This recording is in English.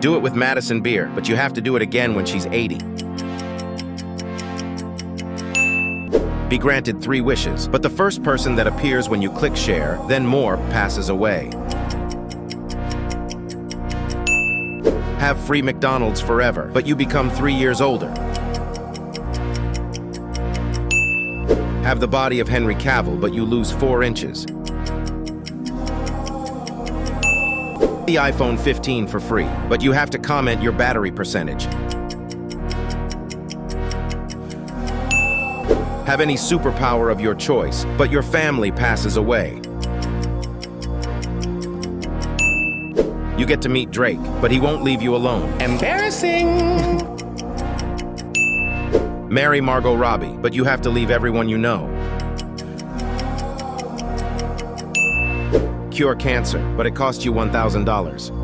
Do it with Madison Beer, but you have to do it again when she's 80. Be granted 3 wishes, but the first person that appears when you click share, then more, passes away. Have free McDonald's forever, but you become 3 years older. Have the body of Henry Cavill, but you lose 4 inches. The iPhone 15 for free, but you have to comment your battery percentage. Have any superpower of your choice, but your family passes away. You get to meet Drake, but he won't leave you alone. Embarrassing! Marry Margot Robbie, but you have to leave everyone you know. Cure cancer, but it costs you $1,000.